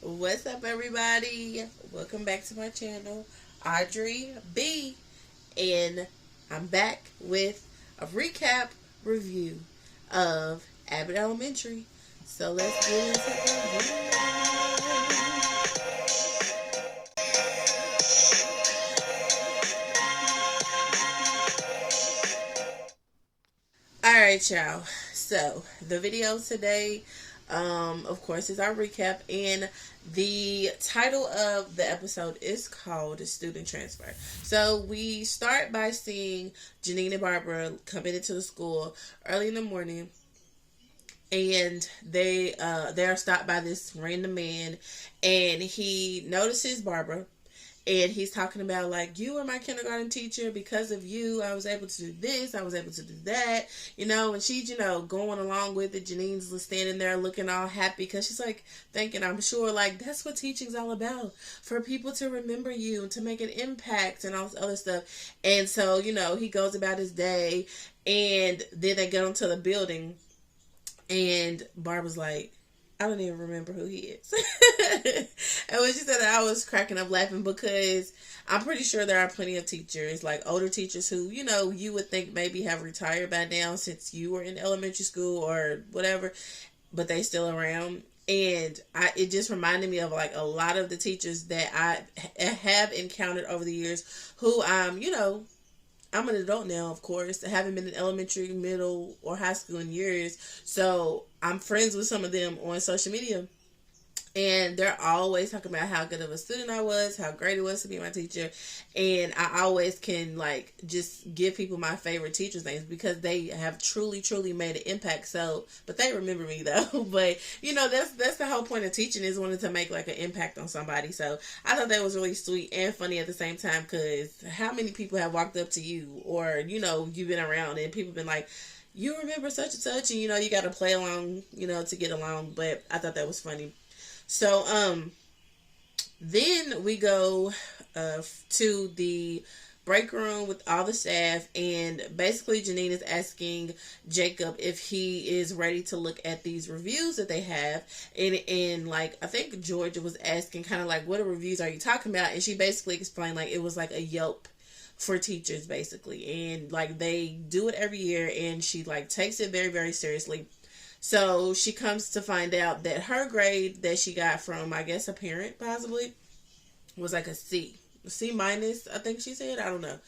What's up, everybody? Welcome back to my channel, Audrey B. And I'm back with a recap review of Abbott Elementary. So let's get into the video. All right, y'all. So the video today, of course, is our recap, and the title of the episode is called "Student Transfer." So we start by seeing Janine and Barbara coming into the school early in the morning, and they are stopped by this random man, and he notices Barbara, and he's talking about, like, you were my kindergarten teacher. Because of you, I was able to do this, I was able to do that, and she's, going along with it. Janine's standing there looking all happy because she's like thinking, I'm sure, like, that's what teaching's all about, for people to remember you and to make an impact and all this other stuff. And so, he goes about his day, and then they get onto the building, and Barbara's like, I don't even remember who he is. And when she said that, I was cracking up laughing because I'm pretty sure there are plenty of teachers, like older teachers who, you would think maybe have retired by now since you were in elementary school or whatever, but they still around. And it just reminded me of, like, a lot of the teachers that I have encountered over the years who I'm an adult now, of course. I haven't been in elementary, middle, or high school in years. So I'm friends with some of them on social media. And they're always talking about how good of a student I was, how great it was to be my teacher. And I always can, like, just give people my favorite teachers' names because they have truly, truly made an impact. So, but they remember me though. But, that's the whole point of teaching, is wanting to make, like, an impact on somebody. So I thought that was really sweet and funny at the same time, because how many people have walked up to you, or, you've been around and people been like, you remember such and such, and, you got to play along, to get along. But I thought that was funny. So, then we go to the break room with all the staff, and basically Janine is asking Jacob if he is ready to look at these reviews that they have. And like, I think Georgia was asking kind of like, what reviews are you talking about? And she basically explained, like, it was like a Yelp for teachers, basically. And, like, they do it every year, and she, like, takes it very, very seriously. So she comes to find out that her grade that she got from, I guess, a parent possibly, was like a C minus, I think she said. I don't know.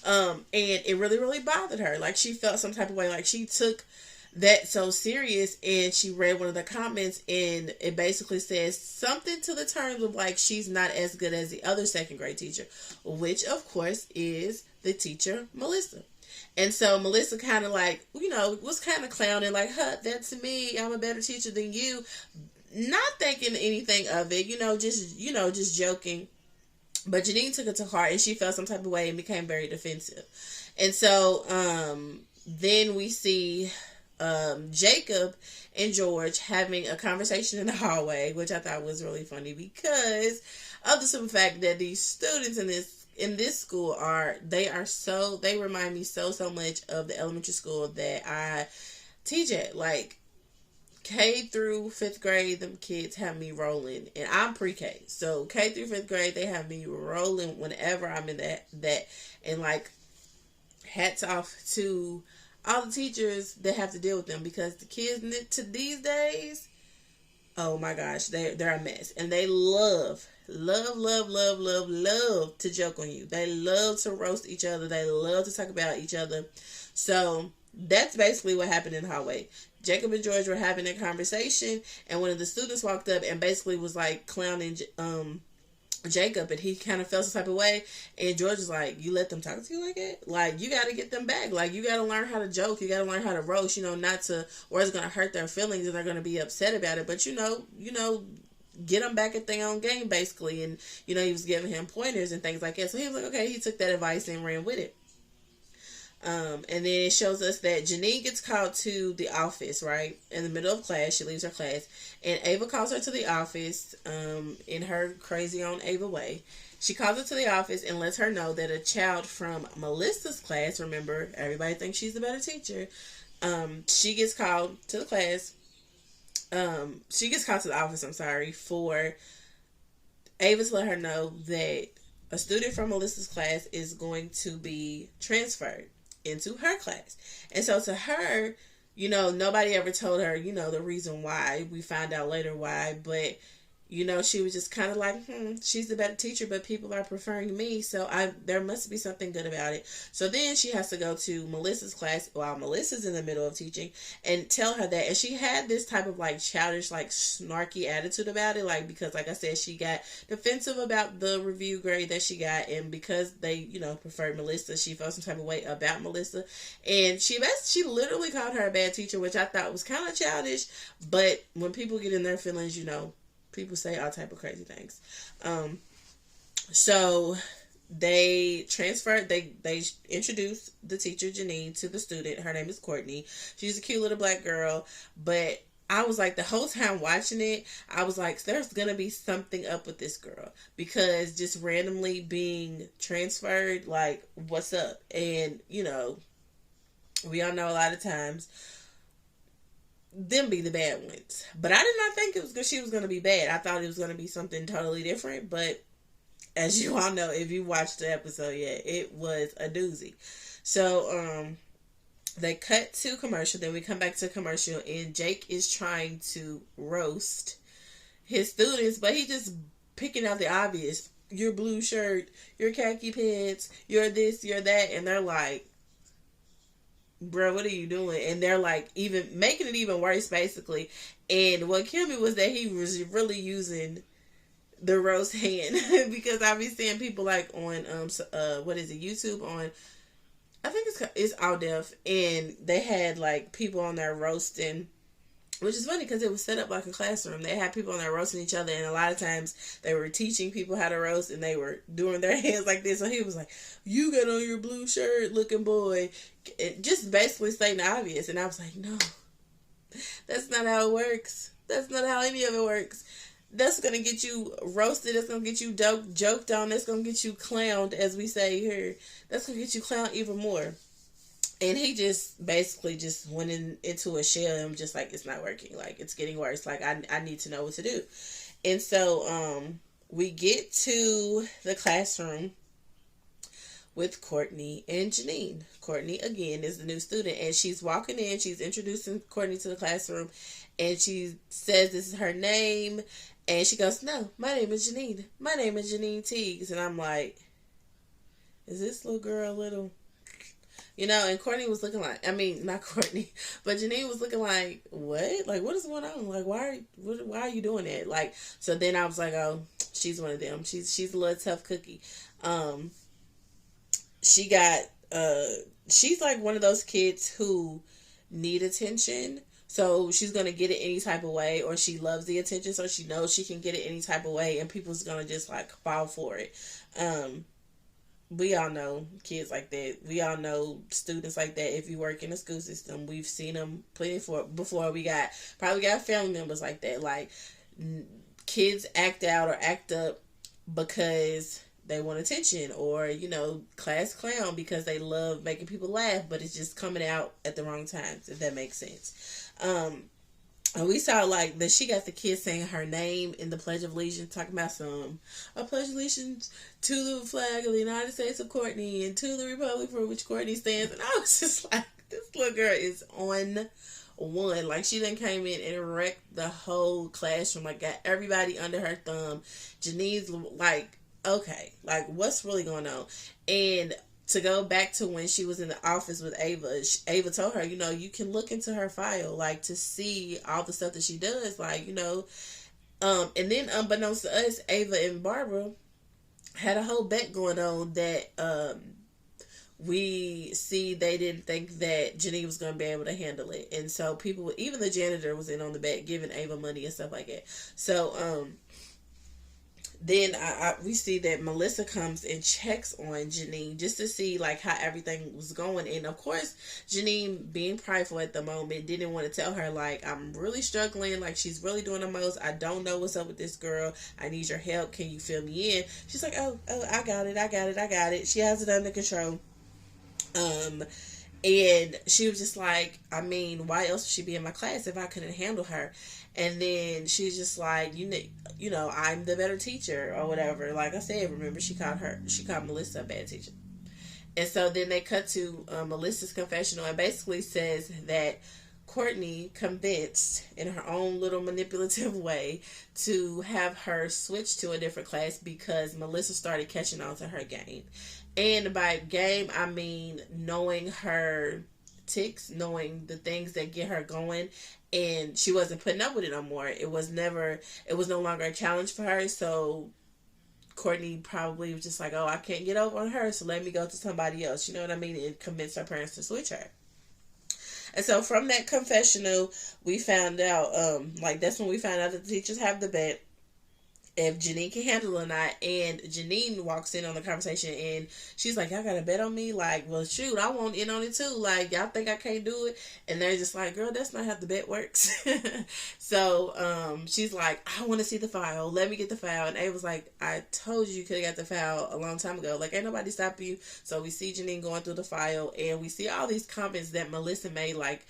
And it really, really bothered her. Like, she felt some type of way. Like, she took that so serious, and she read one of the comments, and it basically says something to the terms of, like, she's not as good as the other second grade teacher, which of course is the teacher Melissa. And so Melissa kind of, like, was kind of clowning, like, huh, that's me, I'm a better teacher than you, not thinking anything of it, just joking. But Janine took it to heart, and she felt some type of way and became very defensive. And so then we see Jacob and George having a conversation in the hallway, which I thought was really funny because of the simple fact that these students in this school they remind me so much of the elementary school that I teach at. Like, K through fifth grade, them kids have me rolling, and I'm pre-K, so K through fifth grade, they have me rolling whenever I'm in that. And, like, hats off to all the teachers that have to deal with them, because the kids to these days, oh my gosh, they're a mess, and they love to joke on you. They love to roast each other. They love to talk about each other. So that's basically what happened in the hallway. Jacob and George were having a conversation, and one of the students walked up and basically was, like, clowning Jacob, and he kind of felt some type of way. And George was like, you let them talk to you like that? Like, you got to get them back. Like, you got to learn how to joke. You got to learn how to roast, not to, or it's going to hurt their feelings and they're going to be upset about it. But, get them back at their own game, basically. And, he was giving him pointers and things like that. So he was like, okay, he took that advice and ran with it. And then it shows us that Janine gets called to the office, right? In the middle of class. She leaves her class. And Ava calls her to the office in her crazy own Ava way. She calls her to the office and lets her know that a child from Melissa's class, remember, everybody thinks she's the better teacher, she gets called to the class. She gets called to the office, I'm sorry, for Ava's let her know that a student from Melissa's class is going to be transferred into her class. And so to her, nobody ever told her, the reason why. We found out later why, but she was just kind of like, she's the better teacher, but people are preferring me, so there must be something good about it. So then she has to go to Melissa's class while Melissa's in the middle of teaching and tell her that. And she had this type of like childish, like snarky attitude about it, like, because like I said, she got defensive about the review grade that she got, and because they, preferred Melissa, she felt some type of way about Melissa, and she literally called her a bad teacher, which I thought was kind of childish. But when people get in their feelings, people say all type of crazy things. So they transferred, they introduced the teacher, Janine, to the student. Her name is Courtney. She's a cute little black girl, but I was like, the whole time watching it, I was like, there's going to be something up with this girl, because just randomly being transferred, like, what's up? And, we all know a lot of times them be the bad ones. But I did not think it was because she was going to be bad. I thought it was going to be something totally different. But as you all know, if you watched the episode yet, it was a doozy. So they cut to commercial. Then we come back to commercial, and Jake is trying to roast his students, but he just picking out the obvious. Your blue shirt, your khaki pants, you're this, you're that. And they're like, bro, what are you doing? And they're like, even making it even worse, basically. And what killed me was that he was really using the roast hand, because I be seeing people like on what is it, YouTube, on, I think it's All Deaf, and they had like people on there roasting, which is funny because it was set up like a classroom. They had people on there roasting each other, and a lot of times they were teaching people how to roast, and they were doing their hands like this. So he was like, you got on your blue shirt looking boy. It just basically saying the obvious. And I was like, no, that's not how it works. That's not how any of it works. That's going to get you roasted. That's going to get you joked on. That's going to get you clowned, as we say here. That's going to get you clowned even more. And he just basically just went into a shell and was just like, it's not working. Like, it's getting worse. Like, I need to know what to do. And so we get to the classroom with Courtney and Janine. Courtney, again, is the new student. And she's walking in. She's introducing Courtney to the classroom. And she says this is her name. And she goes, no, my name is Janine. My name is Janine Teagues. And I'm like, is this little girl little? And Courtney was looking like, I mean, not Courtney, but Janine was looking like, what? Like, what is going on? Like, why are you doing that? Like, so then I was like, oh, she's one of them. She's a little tough cookie. She's like one of those kids who need attention. So she's going to get it any type of way, or she loves the attention, so she knows she can get it any type of way, and people's going to just like fall for it. We all know kids like that. We all know students like that. If you work in the school system, we've seen them plenty before. We probably got family members like that. Like, kids act out or act up because they want attention, or, class clown because they love making people laugh, but it's just coming out at the wrong times, if that makes sense. And we saw like that she got the kids saying her name in the Pledge of Allegiance, talking about I pledge allegiance to the flag of the United States of Courtney and to the republic for which Courtney stands. And I was just like, this little girl is on one. Like, she done came in and wrecked the whole classroom. Like, got everybody under her thumb. Janine's like, okay, like, what's really going on? And to go back to when she was in the office with Ava, Ava told her, you can look into her file, like, to see all the stuff that she does, like, and then unbeknownst to us, Ava and Barbara had a whole bet going on that we see they didn't think that Janine was going to be able to handle it. And so people, even the janitor was in on the bet, giving Ava money and stuff like that. So, then we see that Melissa comes and checks on Janine just to see like how everything was going. And of course, Janine, being prideful at the moment, didn't want to tell her like, I'm really struggling. Like, she's really doing the most. I don't know what's up with this girl. I need your help. Can you fill me in? She's like, oh, I got it. She has it under control. And she was just like, I mean, why else would she be in my class if I couldn't handle her? And then she was just like, I'm the better teacher or whatever. Like I said, remember she called Melissa a bad teacher. And so then they cut to Melissa's confessional and basically says that Courtney convinced, in her own little manipulative way, to have her switch to a different class because Melissa started catching on to her game. And by game, I mean knowing her ticks, knowing the things that get her going, and she wasn't putting up with it no more. It was no longer a challenge for her. So Courtney probably was just like, oh, I can't get over on her, so let me go to somebody else. You know what I mean? And convince her parents to switch her. And so from that confessional, we found out, that's when we found out that the teachers have the bet if Janine can handle it or not. And Janine walks in on the conversation and she's like, y'all got a bet on me? Like, well, shoot, I want in on it too. Like, y'all think I can't do it? And they're just like, girl, that's not how the bet works. So she's like, I want to see the file. Let me get the file. And Ava's like, I told you could have got the file a long time ago. Like, ain't nobody stop you. So we see Janine going through the file and we see all these comments that Melissa made, like,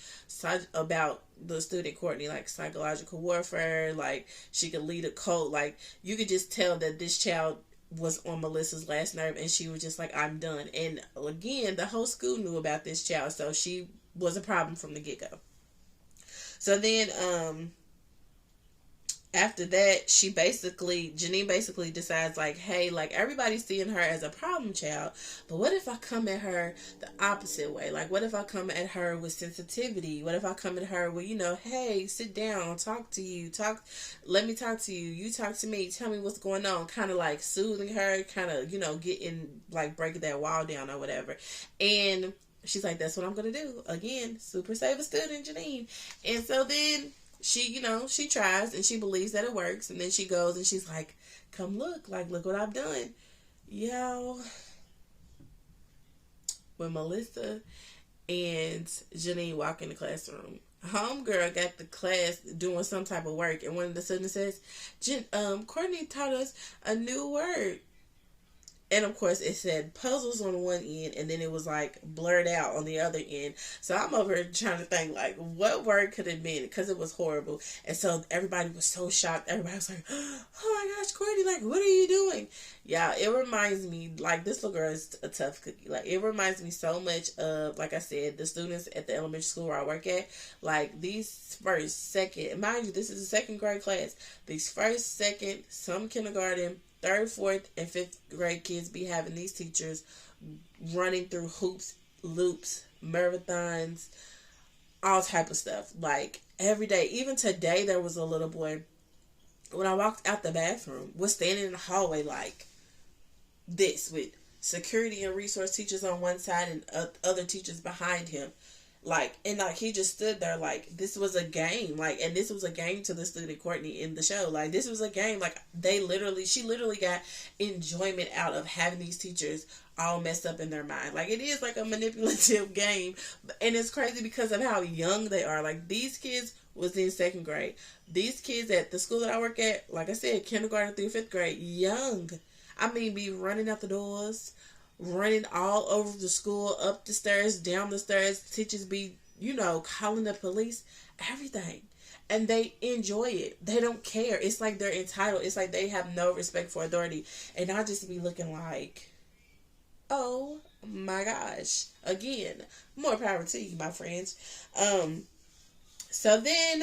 about the student Courtney, like psychological warfare, like she could lead a cult. Like, you could just tell that this child was on Melissa's last nerve and she was just like, I'm done. And again, the whole school knew about this child, so she was a problem from the get-go. So then after that, Janine basically decides, like, hey, like, everybody's seeing her as a problem child, but what if I come at her the opposite way? Like, what if I come at her with sensitivity? What if I come at her with, hey, sit down, let me talk to you, you talk to me, tell me what's going on, kind of like soothing her, kind of, getting, like, breaking that wall down or whatever. And she's like, that's what I'm going to do. Again, super saver student, Janine. And so then she tries and she believes that it works. And then she goes and she's like, come look what I've done. Yo, when Melissa and Janine walk in the classroom, homegirl got the class doing some type of work. And one of the students says, Courtney taught us a new word. And of course, it said puzzles on one end, and then it was like blurred out on the other end. So I'm over here trying to think, like, what word could it have been? Because it was horrible. And so everybody was so shocked. Everybody was like, oh my gosh, Courtney, like, what are you doing? Yeah, it reminds me, like, this little girl is a tough cookie. Like, it reminds me so much of, like I said, the students at the elementary school where I work at. Like, these first, second, mind you, this is a second grade class. These first, second, some kindergarten, third, fourth, and fifth grade kids be having these teachers running through hoops, loops, marathons, all type of stuff. Like, every day. Even today, there was a little boy, when I walked out the bathroom, was standing in the hallway like this, with security and resource teachers on one side and other teachers behind him. Like, and like, he just stood there like this was a game. Like, and this was a game to the student Courtney in the show. Like, this was a game. Like, she literally got enjoyment out of having these teachers all messed up in their mind. Like, it is like a manipulative game. And it's crazy because of how young they are. Like, these kids was in second grade. These kids at the school that I work at, like I said, kindergarten through fifth grade, young. I mean, be running out the doors, running all over the school, up the stairs, down the stairs. Teachers be, calling the police, everything. And they enjoy it. They don't care. It's like they're entitled. It's like they have no respect for authority. And I just be looking like, oh my gosh. Again, more power to you, my friends. So then,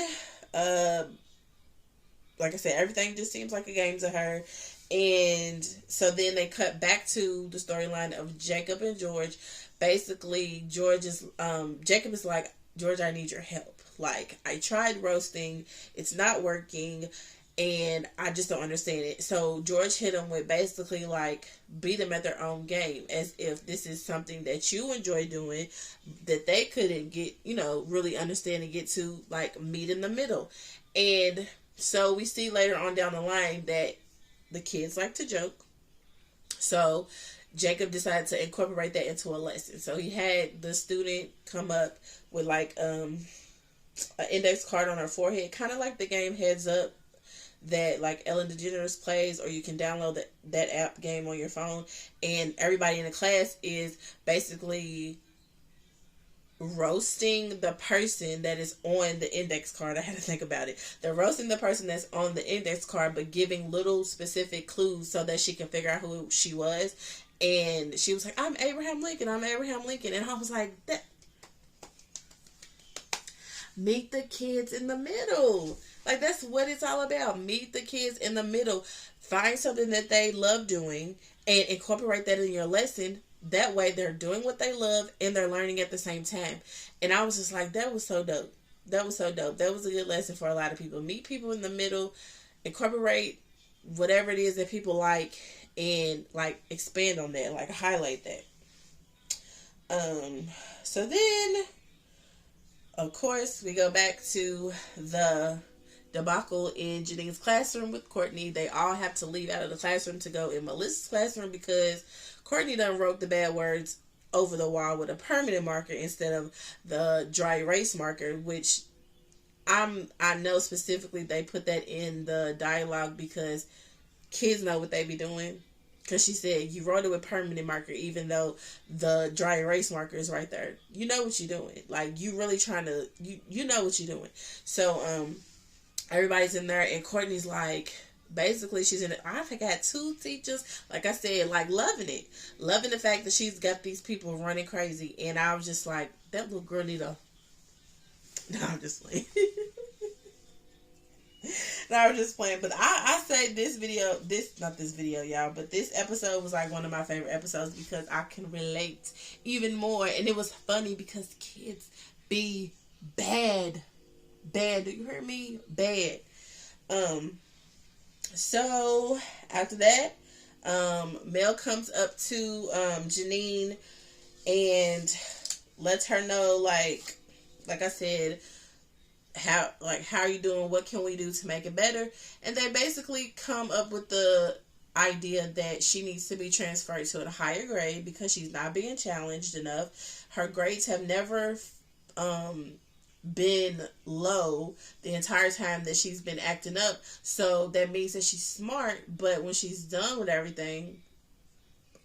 like I said, everything just seems like a game to her. And so then they cut back to the storyline of Jacob and George. Basically, Jacob is like, George, I need your help. Like, I tried roasting, it's not working, and I just don't understand it. So George hit him with basically like, beat them at their own game, as if this is something that you enjoy doing that they couldn't get, really understand and get to, like, meet in the middle. And so we see later on down the line that the kids like to joke. So Jacob decided to incorporate that into a lesson. So he had the student come up with like an index card on her forehead, kind of like the game Heads Up that like Ellen DeGeneres plays, or you can download that app game on your phone. And everybody in the class is basically roasting the person that is on the index card. I had to think about it. They're roasting the person that's on the index card, but giving little specific clues so that she can figure out who she was. And she was like, I'm Abraham Lincoln. I'm Abraham Lincoln. And I was like, that. Meet the kids in the middle. Like, that's what it's all about. Meet the kids in the middle. Find something that they love doing and incorporate that in your lesson. That way they're doing what they love and they're learning at the same time. And I was just like, that was so dope. That was so dope. That was a good lesson for a lot of people. Meet people in the middle, incorporate whatever it is that people like, and like expand on that, like highlight that. So then, of course, we go back to the debacle in Janine's classroom with Courtney. They all have to leave out of the classroom to go in Melissa's classroom because Courtney done wrote the bad words over the wall with a permanent marker instead of the dry erase marker, which I know specifically they put that in the dialogue because kids know what they be doing. Because she said, you wrote it with permanent marker even though the dry erase marker is right there. You know what you're doing. Like, you really trying to, you know what you're doing. So, everybody's in there and Courtney's like, basically she's in it. I got two teachers, like I said, like loving it. Loving the fact that she's got these people running crazy. And I was just like, that little girl need a, no, I'm just playing. No, I was just playing. But I say not this video, y'all, but this episode was like one of my favorite episodes because I can relate even more. And it was funny because kids be bad. Bad. Do you hear me? Bad. So after that, Mel comes up to Janine and lets her know, like I said, how are you doing? What can we do to make it better? And they basically come up with the idea that she needs to be transferred to a higher grade because she's not being challenged enough. Her grades have never been low the entire time that she's been acting up. So that means that she's smart, but when she's done with everything,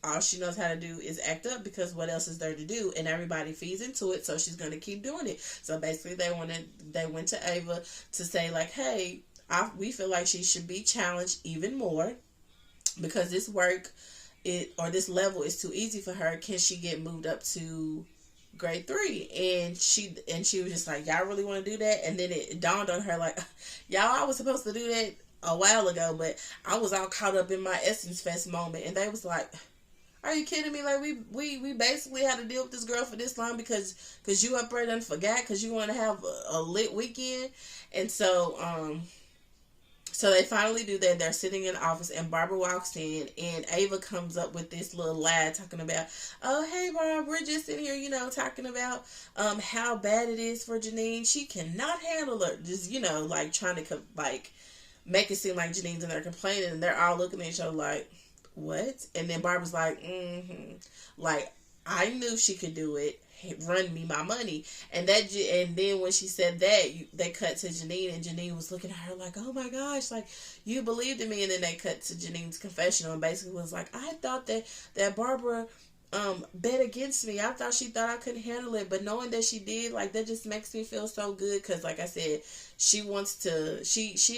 all she knows how to do is act up because what else is there to do? And everybody feeds into it, so she's going to keep doing it. So basically they went to Ava to say like, hey, we feel like she should be challenged even more because this this level is too easy for her. Can she get moved up to grade 3? And she was just like, y'all really want to do that? And then it dawned on her like, y'all, I was supposed to do that a while ago, but I was all caught up in my Essence Fest moment. And they was like, are you kidding me? Like, we basically had to deal with this girl for this long because you up there and forgot because you want to have a lit weekend. And so so they finally do that. They're sitting in the office and Barbara walks in and Ava comes up with this little lad talking about, oh, hey, Barb, we're just in here, talking about how bad it is for Janine. She cannot handle her. Just, like trying to make it seem like Janine's in there complaining, and they're all looking at each other like, what? And then Barbara's like, like, I knew she could do it. Run me my money. And then when she said that, they cut to Janine, and Janine was looking at her like, oh my gosh, like, you believed in me. And then they cut to Janine's confessional and basically was like, I thought that Barbara bet against me. I thought she thought I couldn't handle it, but knowing that she did, like, that just makes me feel so good because, like I said, she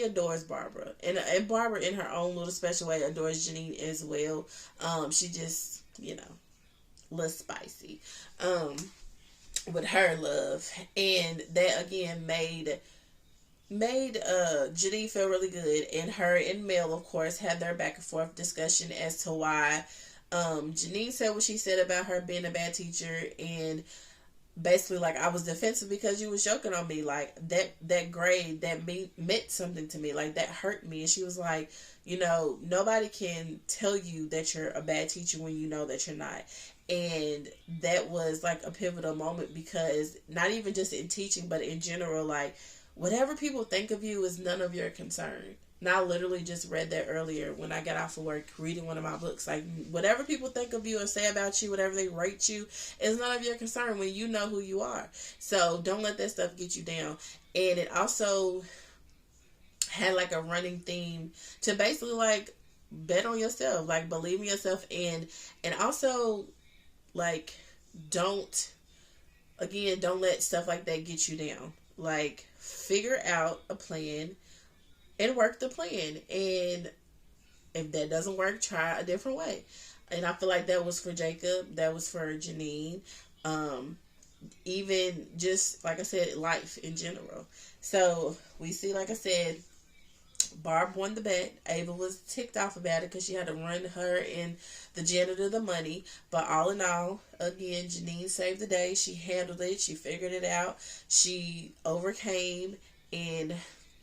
adores Barbara, and Barbara in her own little special way adores Janine as well. She just, a little spicy with her love, and that again made Janine feel really good. And her and Mel, of course, had their back and forth discussion as to why Janine said what she said about her being a bad teacher, and basically like, I was defensive because you was joking on me. Like, that grade that meant something to me, like that hurt me. And she was like, nobody can tell you that you're a bad teacher when you know that you're not. And that was like a pivotal moment because not even just in teaching but in general, like, whatever people think of you is none of your concern. And I literally just read that earlier when I got off of work reading one of my books. Like, whatever people think of you or say about you, whatever they rate you, is none of your concern when you know who you are. So don't let that stuff get you down. And it also had like a running theme to basically like bet on yourself, like believe in yourself, and also like don't again, don't let stuff like that get you down. Like, figure out a plan and work the plan. And if that doesn't work, try a different way. And I feel like that was for Jacob, that was for Janine. Um, Even just like I said, life in general. So we see, like I said, Barb won the bet. Ava was ticked off about it because she had to run her and the janitor the money. But all in all, again, Janine saved the day. She handled it. She figured it out. She overcame, and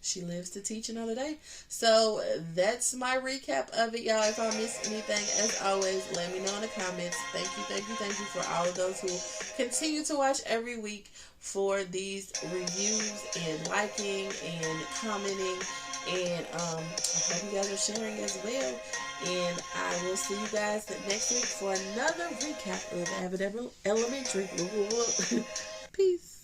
she lives to teach another day. So that's my recap of it, y'all. If I missed anything, as always, let me know in the comments. Thank you, thank you, thank you for all of those who continue to watch every week, for these reviews and liking and commenting. And I hope you guys are sharing as well. And I will see you guys next week for another recap of Abbott Elementary. Peace.